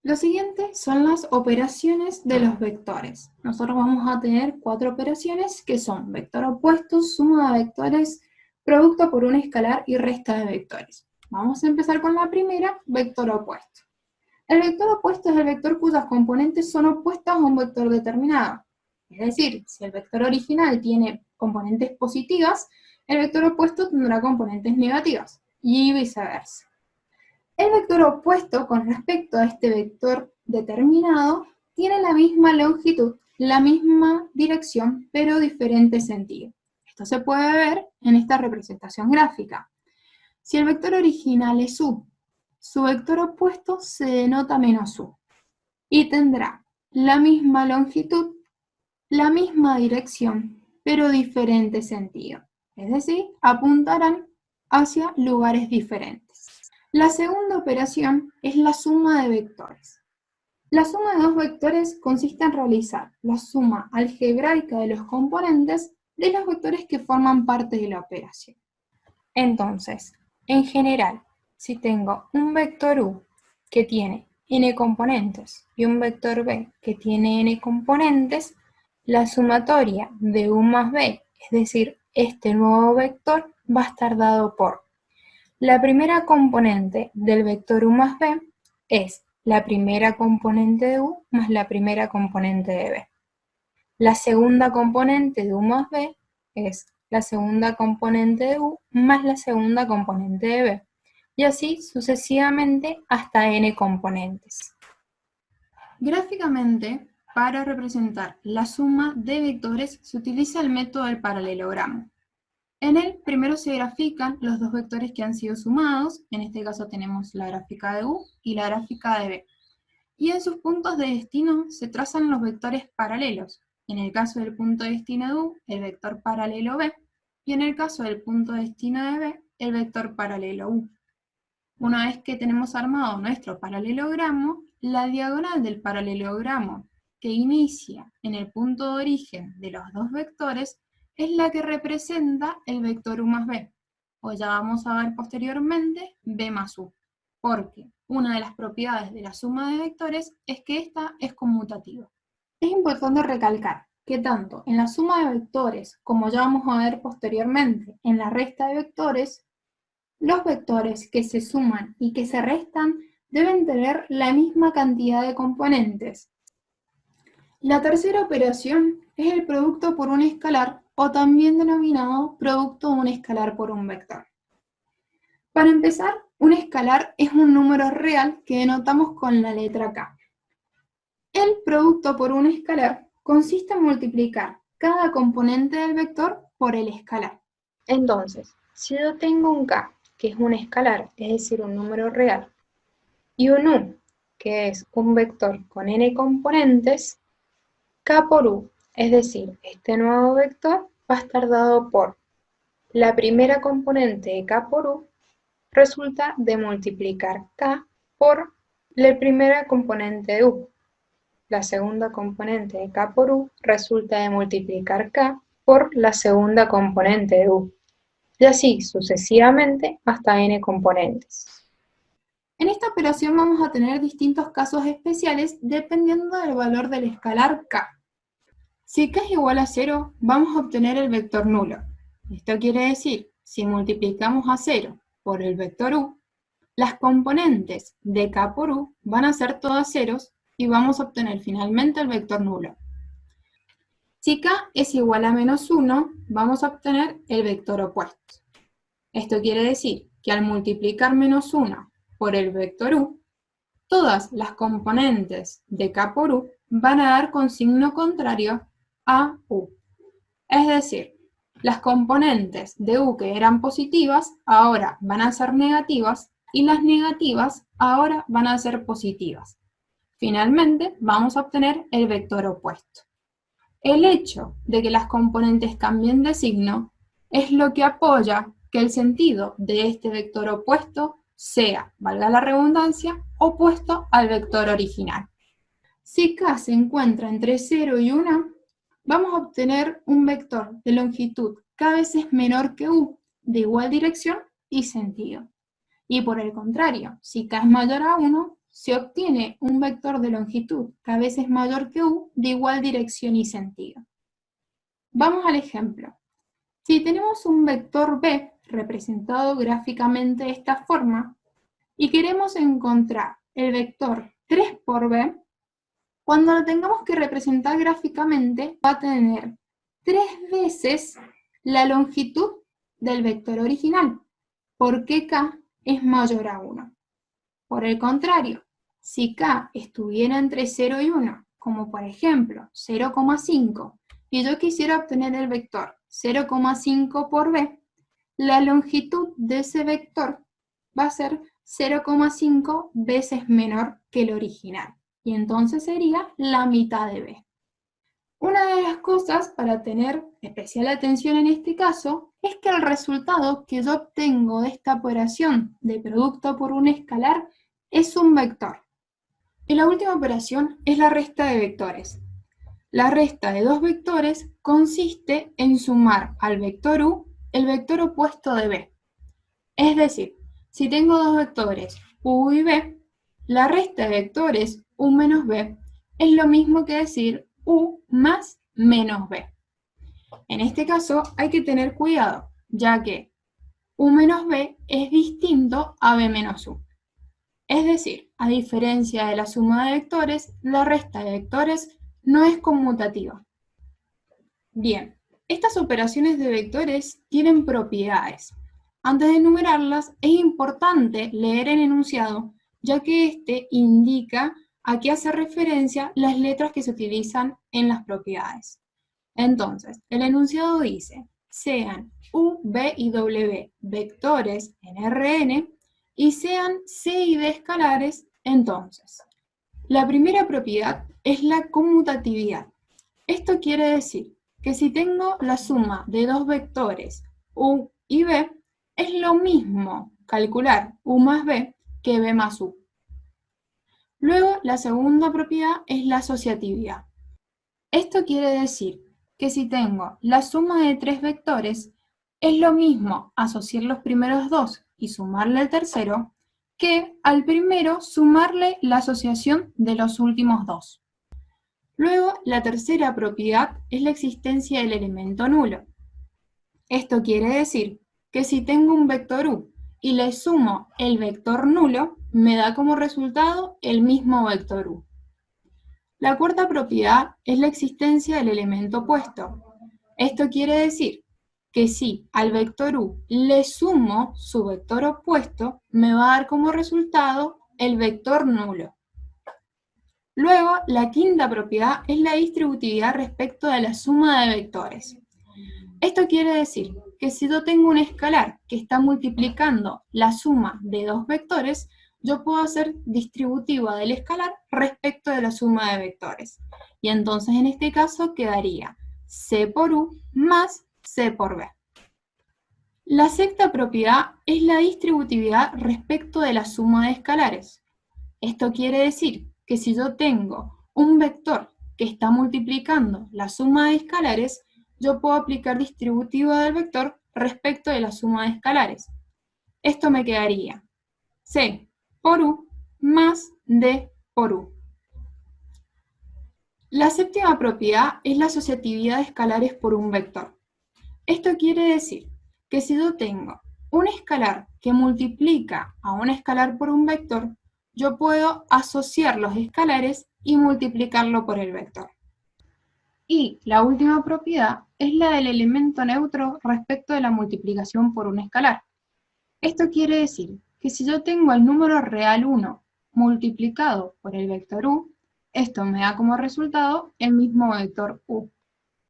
Lo siguiente son las operaciones de los vectores. Nosotros vamos a tener 4 operaciones que son vector opuesto, suma de vectores, producto por un escalar y resta de vectores. Vamos a empezar con la primera, vector opuesto. El vector opuesto es el vector cuyas componentes son opuestas a un vector determinado. Es decir, si el vector original tiene componentes positivas, el vector opuesto tendrá componentes negativas, y viceversa. El vector opuesto con respecto a este vector determinado tiene la misma longitud, la misma dirección, pero diferente sentido. Esto se puede ver en esta representación gráfica. Si el vector original es u, su vector opuesto se denota menos u y tendrá la misma longitud, la misma dirección, pero diferente sentido. Es decir, apuntarán hacia lugares diferentes. La segunda operación es la suma de vectores. La suma de dos vectores consiste en realizar la suma algebraica de los componentes de los vectores que forman parte de la operación. Entonces, en general, si tengo un vector u que tiene n componentes y un vector b que tiene n componentes, la sumatoria de u más b, es decir, este nuevo vector, va a estar dado por la primera componente del vector u más b es la primera componente de u más la primera componente de b. La segunda componente de u más b es la segunda componente de u más la segunda componente de b. Y así sucesivamente hasta n componentes. Gráficamente, para representar la suma de vectores se utiliza el método del paralelogramo. En él primero se grafican los dos vectores que han sido sumados, en este caso tenemos la gráfica de u y la gráfica de b. Y en sus puntos de destino se trazan los vectores paralelos. En el caso del punto de destino de u, el vector paralelo b, y en el caso del punto de destino de b, el vector paralelo u. Una vez que tenemos armado nuestro paralelogramo, la diagonal del paralelogramo que inicia en el punto de origen de los dos vectores es la que representa el vector u más b, o ya vamos a ver posteriormente b más u, porque una de las propiedades de la suma de vectores es que esta es conmutativa. Es importante recalcar que tanto en la suma de vectores, como ya vamos a ver posteriormente en la resta de vectores, los vectores que se suman y que se restan deben tener la misma cantidad de componentes. La tercera operación es el producto por un escalar, o también denominado producto de un escalar por un vector. Para empezar, un escalar es un número real que denotamos con la letra k. El producto por un escalar consiste en multiplicar cada componente del vector por el escalar. Entonces, si yo tengo un k, que es un escalar, es decir, un número real, y un u, que es un vector con n componentes, k por u, es decir, este nuevo vector va a estar dado por la primera componente de k por u, resulta de multiplicar k por la primera componente de u. La segunda componente de k por u resulta de multiplicar k por la segunda componente de u. Y así sucesivamente hasta n componentes. En esta operación vamos a tener distintos casos especiales dependiendo del valor del escalar k. Si k es igual a 0, vamos a obtener el vector nulo. Esto quiere decir, si multiplicamos a 0 por el vector u, las componentes de k por u van a ser todas ceros y vamos a obtener finalmente el vector nulo. Si k es igual a menos 1, vamos a obtener el vector opuesto. Esto quiere decir que al multiplicar menos 1 por el vector u, todas las componentes de k por u van a dar con signo contrario a u. Es decir, las componentes de u que eran positivas ahora van a ser negativas y las negativas ahora van a ser positivas. Finalmente, vamos a obtener el vector opuesto. El hecho de que las componentes cambien de signo es lo que apoya que el sentido de este vector opuesto sea, valga la redundancia, opuesto al vector original. Si k se encuentra entre 0 y 1, vamos a obtener un vector de longitud k veces menor que u, de igual dirección y sentido. Y por el contrario, si k es mayor a 1, se obtiene un vector de longitud que a veces es mayor que u, de igual dirección y sentido. Vamos al ejemplo. Si tenemos un vector b representado gráficamente de esta forma y queremos encontrar el vector 3 por b, cuando lo tengamos que representar gráficamente va a tener 3 veces la longitud del vector original, porque k es mayor a 1. Por el contrario, si k estuviera entre 0 y 1, como por ejemplo 0,5, y yo quisiera obtener el vector 0,5 por b, la longitud de ese vector va a ser 0,5 veces menor que el original, y entonces sería la mitad de b. Una de las cosas para tener especial atención en este caso es que el resultado que yo obtengo de esta operación de producto por un escalar es un vector. Y la última operación es la resta de vectores. La resta de dos vectores consiste en sumar al vector u el vector opuesto de b. Es decir, si tengo dos vectores u y b, la resta de vectores u menos b es lo mismo que decir u más menos b. En este caso hay que tener cuidado, ya que u menos b es distinto a b menos u. Es decir, a diferencia de la suma de vectores, la resta de vectores no es conmutativa. Bien, estas operaciones de vectores tienen propiedades. Antes de enumerarlas, es importante leer el enunciado, ya que este indica a qué hace referencia las letras que se utilizan en las propiedades. Entonces, el enunciado dice, sean u, b y w vectores en Rn, y sean c y d escalares, entonces. La primera propiedad es la conmutatividad. Esto quiere decir que si tengo la suma de dos vectores u y b, es lo mismo calcular u más b que b más u. Luego, la segunda propiedad es la asociatividad. Esto quiere decir que si tengo la suma de tres vectores, es lo mismo asociar los primeros dos y sumarle el tercero, que al primero sumarle la asociación de los últimos dos. Luego, la tercera propiedad es la existencia del elemento nulo. Esto quiere decir que si tengo un vector u y le sumo el vector nulo, me da como resultado el mismo vector u. La cuarta propiedad es la existencia del elemento opuesto. Esto quiere decir que si al vector u le sumo su vector opuesto, me va a dar como resultado el vector nulo. Luego, la quinta propiedad es la distributividad respecto de la suma de vectores. Esto quiere decir que si yo tengo un escalar que está multiplicando la suma de dos vectores, yo puedo hacer distributiva del escalar respecto de la suma de vectores. Y entonces en este caso quedaría c por u más c por b. La sexta propiedad es la distributividad respecto de la suma de escalares. Esto quiere decir que si yo tengo un vector que está multiplicando la suma de escalares, yo puedo aplicar distributiva del vector respecto de la suma de escalares. Esto me quedaría c por u más d por u. La séptima propiedad es la asociatividad de escalares por un vector. Esto quiere decir que si yo tengo un escalar que multiplica a un escalar por un vector, yo puedo asociar los escalares y multiplicarlo por el vector. Y la última propiedad es la del elemento neutro respecto de la multiplicación por un escalar. Esto quiere decir que si yo tengo el número real 1 multiplicado por el vector u, esto me da como resultado el mismo vector u.